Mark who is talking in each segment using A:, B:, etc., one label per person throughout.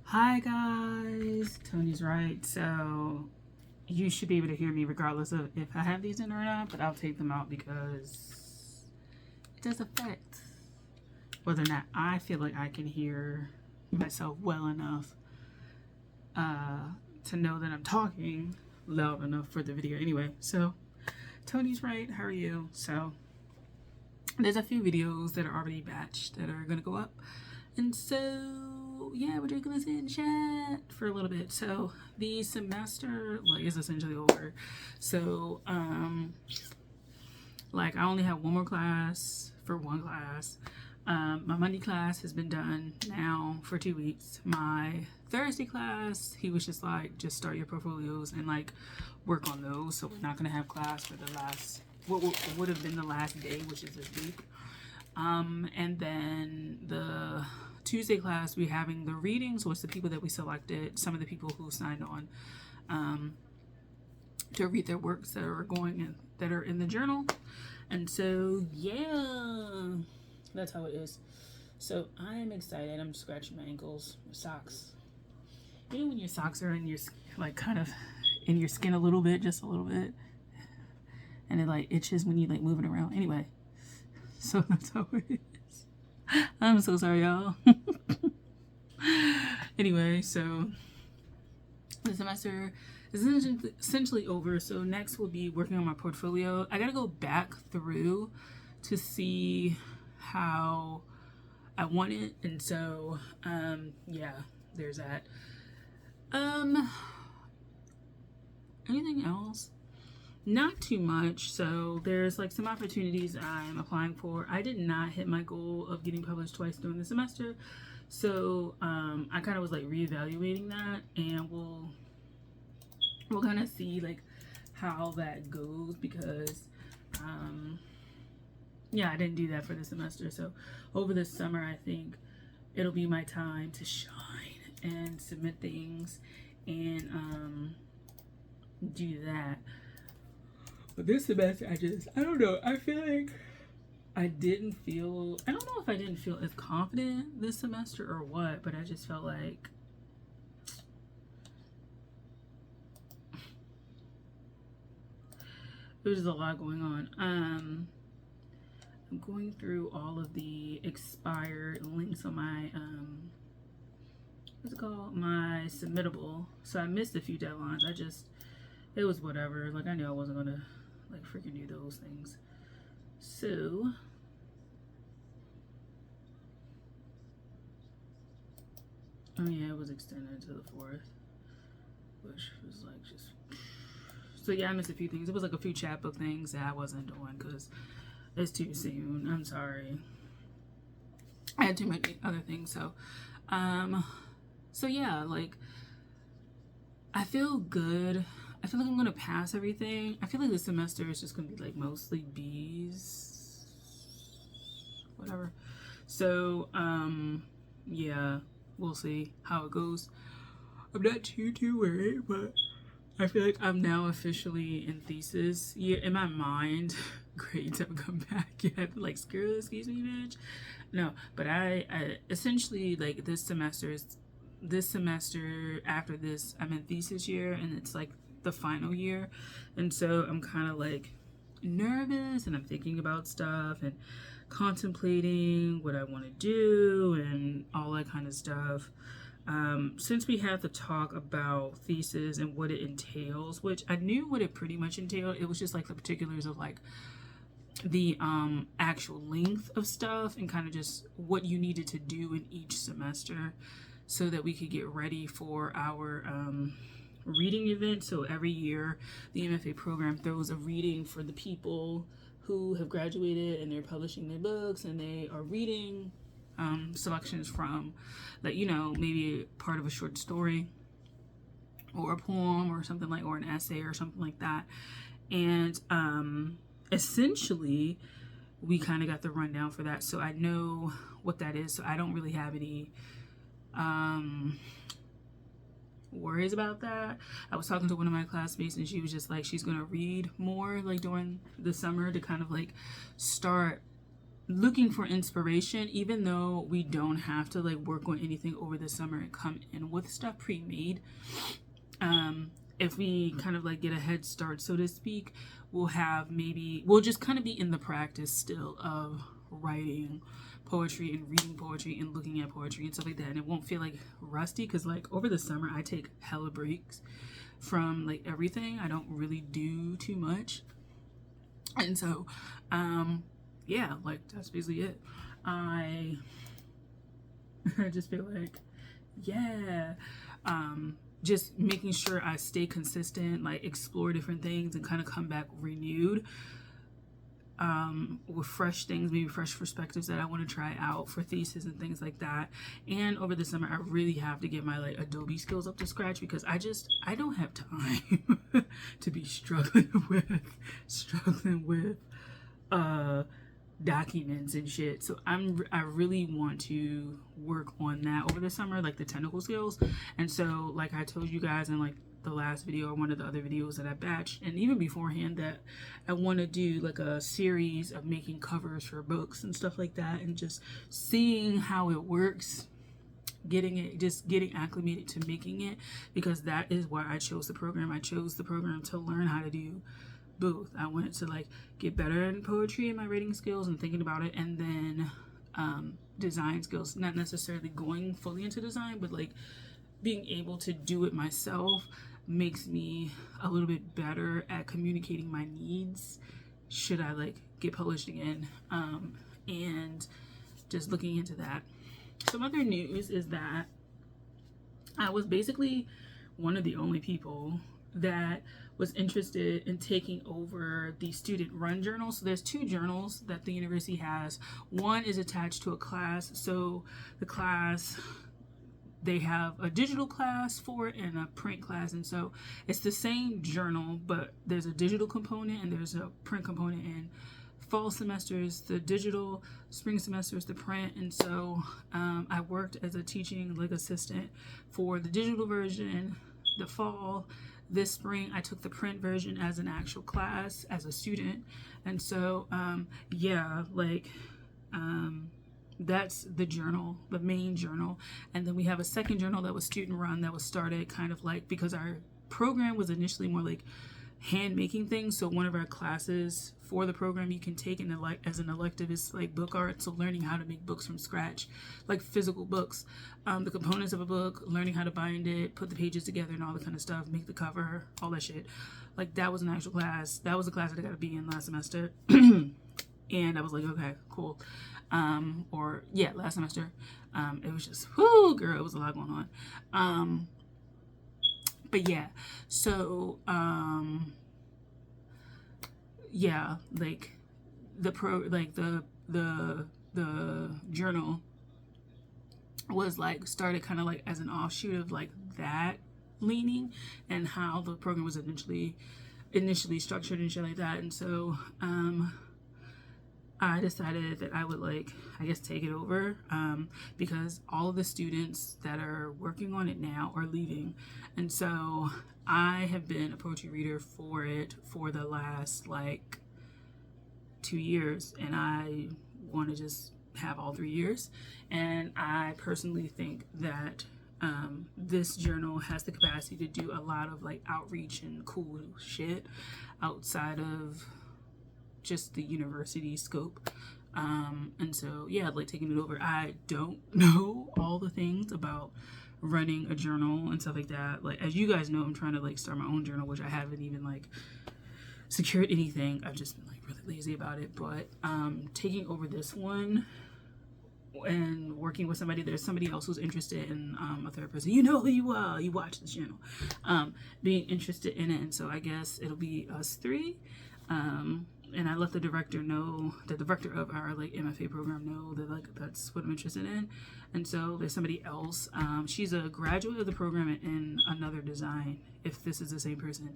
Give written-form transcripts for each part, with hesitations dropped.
A: Hi guys, Tony's right. So you should be able to hear me regardless of if I have these in or not, but I'll take them out because it does affect whether or not I feel like I can hear myself well enough to know that I'm talking loud enough for the video anyway. So Tony's right, how are you? So there's a few videos that are already batched that are gonna go up. And so, yeah, we're drinking this in chat for a little bit. So the semester is essentially over. So, I only have one more class for one class. My Monday class has been done now for 2 weeks. My Thursday class, he was just just start your portfolios and work on those. So we're not gonna have class for the last, what would have been the last day, which is this week. And then the Tuesday class, we're having the readings, so it's the people that we selected, some of the people who signed on to read their works that are in the journal. And so, yeah, that's how it is. So I am excited. I'm scratching my ankles, my socks. You know when your socks are in your kind of in your skin a little bit, just a little bit, and it itches when you move it around. Anyway, so that's how it is. I'm so sorry, y'all. Anyway, so the semester is essentially over. So next we'll be working on my portfolio. I gotta go back through to see how I want it, and so yeah, there's that. Anything else? Not too much. So there's some opportunities I'm applying for. I did not hit my goal of getting published twice during the semester, so I kind of was reevaluating that, and we'll kind of see how that goes because yeah, I didn't do that for the semester. So over the summer, I think it'll be my time to shine and submit things and do that. But this semester, I don't know. I feel like I don't know if I didn't feel as confident this semester or what, but I just felt like there's a lot going on. I'm going through all of the expired links on my, what's it called? My submittable. So I missed a few deadlines. It was whatever. I knew I wasn't going to freaking do those things. So oh yeah, it was extended to the 4th, which was just. So yeah, I missed a few things. It was a few chapbook things that I wasn't doing because it's too soon. I'm sorry. I had too many other things. So yeah, I feel good. I feel like I'm gonna pass everything. I feel like this semester is just gonna be mostly B's, whatever. So yeah, we'll see how it goes. I'm not too worried, but I feel like I'm now officially in thesis. Yeah, in my mind, grades haven't come back yet. Screw, excuse me, bitch. No, but I essentially this semester after this, I'm in thesis year, and it's the final year, and so I'm kind of nervous, and I'm thinking about stuff and contemplating what I want to do and all that kind of stuff. Since we had to talk about thesis and what it entails, which I knew what it pretty much entailed, it was just the particulars of the actual length of stuff and kind of just what you needed to do in each semester so that we could get ready for our reading event. So every year the MFA program throws a reading for the people who have graduated and they're publishing their books, and they are reading selections from maybe part of a short story or a poem or something or an essay or something like that. And essentially we kind of got the rundown for that, so I know what that is, so I don't really have any worries about that. I was talking to one of my classmates, and she was just she's gonna read more during the summer to kind of start looking for inspiration, even though we don't have to like work on anything over the summer and come in with stuff pre-made. If we kind of like get a head start, so to speak, we'll just kind of be in the practice still of writing poetry and reading poetry and looking at poetry and stuff like that, and it won't feel like rusty, because like over the summer I take hella breaks from like everything. I don't really do too much, and so yeah, like that's basically it. I just feel like, yeah, just making sure I stay consistent, like explore different things and kind of come back renewed, with fresh things, maybe fresh perspectives that I want to try out for thesis and things like that. And over the summer I really have to get my like Adobe skills up to scratch, because I don't have time to be struggling with documents and shit. So I really want to work on that over the summer, like the technical skills. And so like I told you guys in like the last video or one of the other videos that I batched, and even beforehand, that I want to do like a series of making covers for books and stuff like that, and just seeing how it works, getting acclimated to making it, because that is why I chose the program. I chose the program to learn how to do both. I wanted to like get better in poetry and my writing skills and thinking about it, and then design skills, not necessarily going fully into design, but like being able to do it myself makes me a little bit better at communicating my needs should I like get published again, and just looking into that. Some other news is that I was basically one of the only people that was interested in taking over the student run journal. So there's 2 journals that the university has. One is attached to a class, so the class, they have a digital class for it and a print class, and so it's the same journal, but there's a digital component and there's a print component. In fall semesters the digital, spring semesters the print. And so I worked as a teaching like assistant for the digital version the fall. This spring I took the print version as an actual class as a student. And so yeah, like that's the journal, the main journal. And then we have a second journal that was student run, that was started kind of like, because our program was initially more like hand making things. So one of our classes for the program you can take as an elective is like book art. So learning how to make books from scratch, like physical books, the components of a book, learning how to bind it, put the pages together and all that kind of stuff, make the cover, all that shit. Like that was an actual class. That was a class that I got to be in last semester. And I was like, okay, cool. Last semester. It was just, whoo, girl, it was a lot going on. But yeah, so, yeah, like the journal was like started kind of like as an offshoot of like that leaning and how the program was initially structured and shit like that. And so, I decided that I would like, I guess, take it over, because all of the students that are working on it now are leaving. And so I have been a poetry reader for it for the last like 2 years, and I want to just have all 3 years. And I personally think that this journal has the capacity to do a lot of like outreach and cool shit outside of just the university scope. And so yeah, like taking it over. I don't know all the things about running a journal and stuff like that. Like, as you guys know, I'm trying to like start my own journal, which I haven't even like secured anything. I've just been like really lazy about it. But taking over this one and working with somebody, there's somebody else who's interested in a third person, you know who you are, you watch this channel, being interested in it. And so I guess it'll be us 3. And I let the director of our like MFA program know that like that's what I'm interested in. And so there's somebody else, she's a graduate of the program in another design, if this is the same person,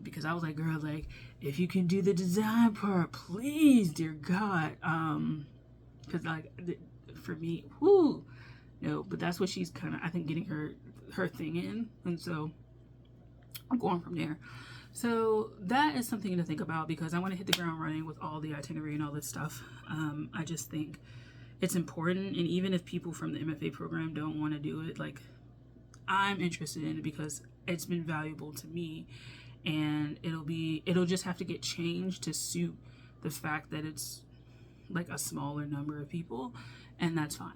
A: because I was like, girl, like if you can do the design part, please, dear God, because like for me, whoo, no. But that's what she's kind of, I think, getting her thing in. And so I'm going from there. So that is something to think about because I want to hit the ground running with all the itinerary and all this stuff. I just think it's important, and even if people from the MFA program don't want to do it, like, I'm interested in it because it's been valuable to me, and it'll just have to get changed to suit the fact that it's like a smaller number of people, and that's fine.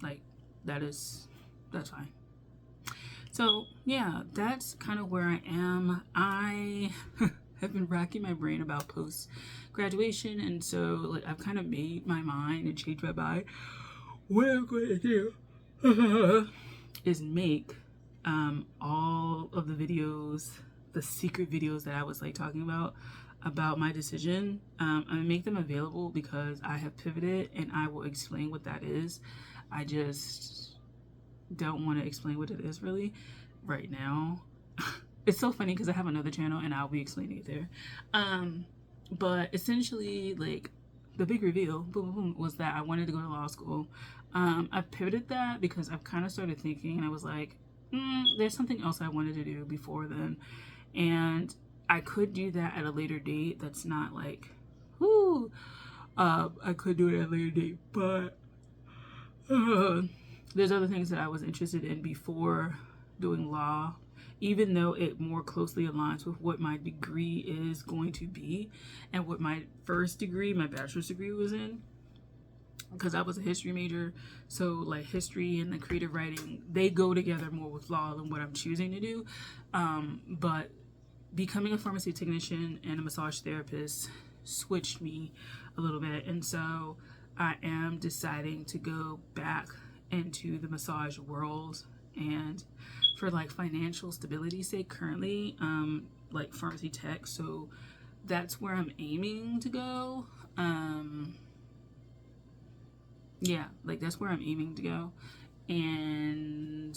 A: Like, that's fine. So yeah, that's kind of where I am. I have been racking my brain about post graduation, and so like I've kind of made my mind and changed my mind. What I'm going to do is make all of the videos, the secret videos that I was like talking about my decision. I'm gonna make them available because I have pivoted, and I will explain what that is. I just don't want to explain what it is really right now. It's so funny because I have another channel and I'll be explaining it there. But essentially, like, the big reveal, boom, boom, was that I wanted to go to law school. I pivoted that because I've kind of started thinking, and I was like, there's something else I wanted to do before then, and I could do that at a later date. That's not like, whoo, I could do it at a later date, but there's other things that I was interested in before doing law, even though it more closely aligns with what my degree is going to be and what my first degree, my bachelor's degree, was in. Because I was a history major, so like history and the creative writing, they go together more with law than what I'm choosing to do. But becoming a pharmacy technician and a massage therapist switched me a little bit, and so I am deciding to go back into the massage world, and for like financial stability's sake, currently like pharmacy tech, so that's where I'm aiming to go. Yeah, like that's where I'm aiming to go, and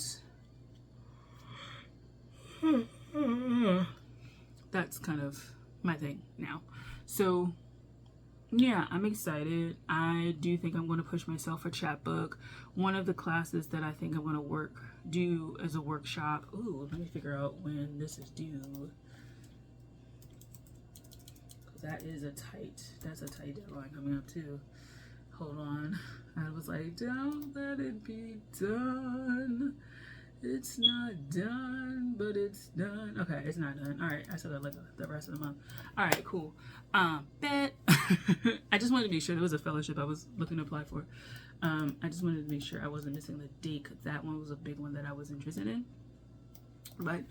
A: that's kind of my thing now. So yeah, I'm excited. I do think I'm going to push myself for chapbook. One of the classes that I think I'm going to do as a workshop. Ooh, let me figure out when this is due. That's a tight deadline coming up too. Hold on. I was like, don't let it be done. It's not done, but it's done. Okay, it's not done. All right, I said that like the rest of the month. All right, cool. Bet. I just wanted to make sure there was a fellowship I was looking to apply for. I just wanted to make sure I wasn't missing the date, because that one was a big one that I was interested in. But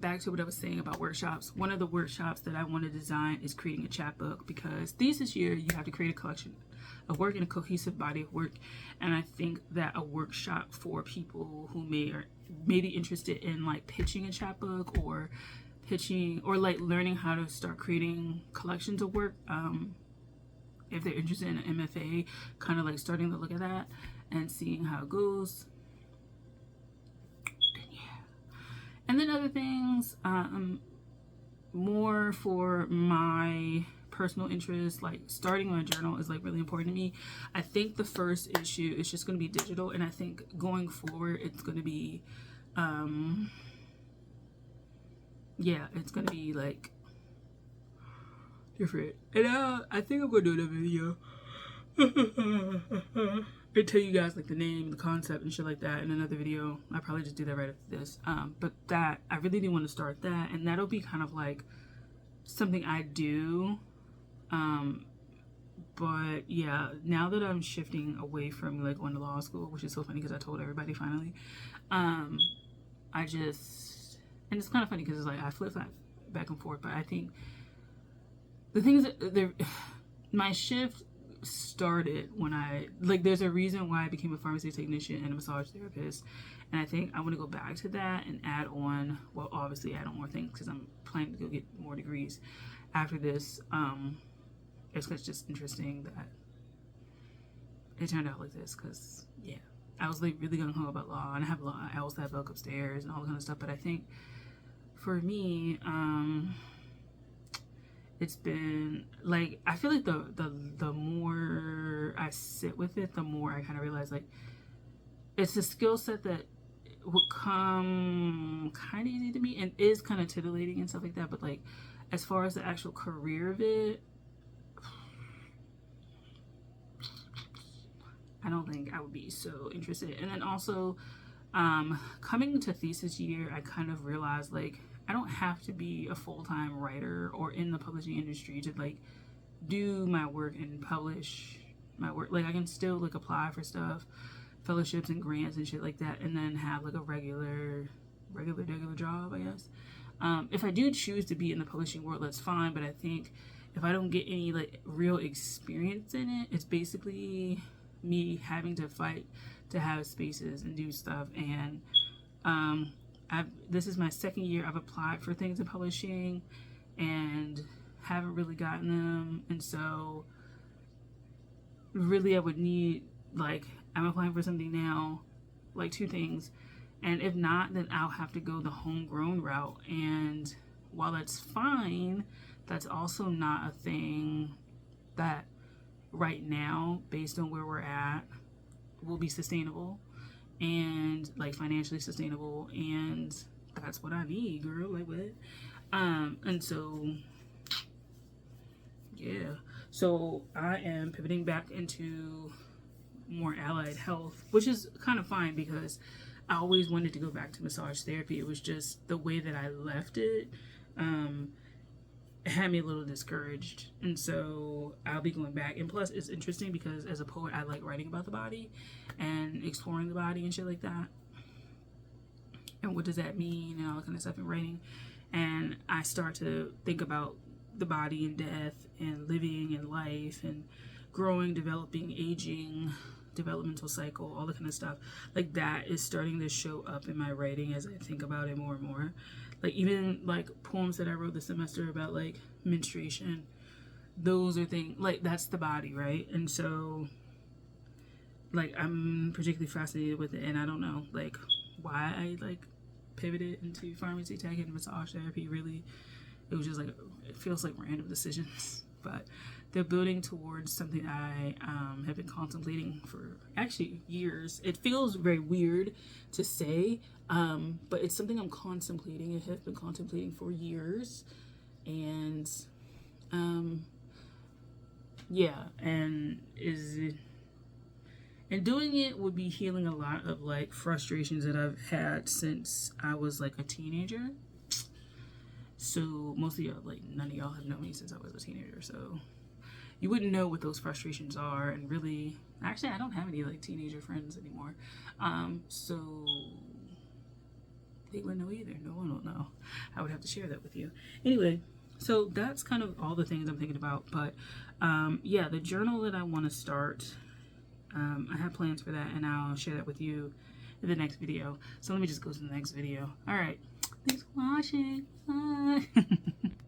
A: back to what I was saying about workshops. One of the workshops that I want to design is creating a chapbook, because thesis year you have to create a collection of work and a cohesive body of work, and I think that a workshop for people who may be interested in like pitching a chapbook or like learning how to start creating collections of work, if they're interested in an MFA, kind of like starting to look at that and seeing how it goes. And then other things, more for my personal interest, like starting my journal is like really important to me. I think the first issue is just going to be digital, and I think going forward it's going to be, it's going to be like different. And I think I'm going to do another video. I tell you guys like the name, the concept, and shit like that in another video. I'll probably just do that right after this. But that, I really do want to start that, and that'll be kind of like something I do. But yeah, now that I'm shifting away from like going to law school, which is so funny because I told everybody finally, and it's kind of funny because it's like I flip that back and forth, but I think the thing is that my shift started when there's a reason why I became a pharmacy technician and a massage therapist, and I think I want to go back to that and add on more things, because I'm planning to go get more degrees after this. It's just interesting that it turned out like this, because yeah, I was like really gung ho about law, and I also have book upstairs and all that kind of stuff, but I think for me, it's been like, I feel like the more I sit with it, the more I kind of realize like it's a skill set that would come kind of easy to me and is kind of titillating and stuff like that. But like, as far as the actual career of it, I don't think I would be so interested. And then also, coming to thesis year, I kind of realized like I don't have to be a full-time writer or in the publishing industry to like do my work and publish my work. Like I can still like apply for stuff, fellowships and grants and shit like that, and then have like a regular job, I guess. If I do choose to be in the publishing world, that's fine. But I think if I don't get any like real experience in it, it's basically me having to fight to have spaces and do stuff. And this is my second year I've applied for things in publishing and haven't really gotten them. And so really I would need, like, I'm applying for something now, like 2 things, and if not, then I'll have to go the homegrown route. And while that's fine, that's also not a thing that right now, based on where we're at, will be sustainable and like financially sustainable. And that's what I need, girl. Like what? And so yeah, so I am pivoting back into more allied health, which is kind of fine because I always wanted to go back to massage therapy. It was just the way that I left it, had me a little discouraged. And so I'll be going back. And plus, it's interesting because as a poet, I like writing about the body and exploring the body and shit like that. And what does that mean and all that kind of stuff in writing. And I start to think about the body and death and living and life and growing, developing, aging, developmental cycle, all the kind of stuff. Like that is starting to show up in my writing as I think about it more and more. Like even like poems that I wrote this semester about like menstruation, those are things like that's the body, right? And so like I'm particularly fascinated with it, and I don't know like why I like pivoted into pharmacy tech and massage therapy. Really, it was just like it feels like random decisions, but they're building towards something I have been contemplating for actually years. It feels very weird to say, but it's something I'm contemplating and have been contemplating for years. And yeah, and doing it would be healing a lot of like frustrations that I've had since I was like a teenager. So most of y'all, like none of y'all have known me since I was a teenager, so you wouldn't know what those frustrations are. And really, actually, I don't have any like teenager friends anymore, so they wouldn't know either. No one will know. I would have to share that with you anyway. So that's kind of all the things I'm thinking about. But yeah, the journal that I want to start, I have plans for that, and I'll share that with you in the next video. So let me just go to the next video. All right, thanks for watching. Bye.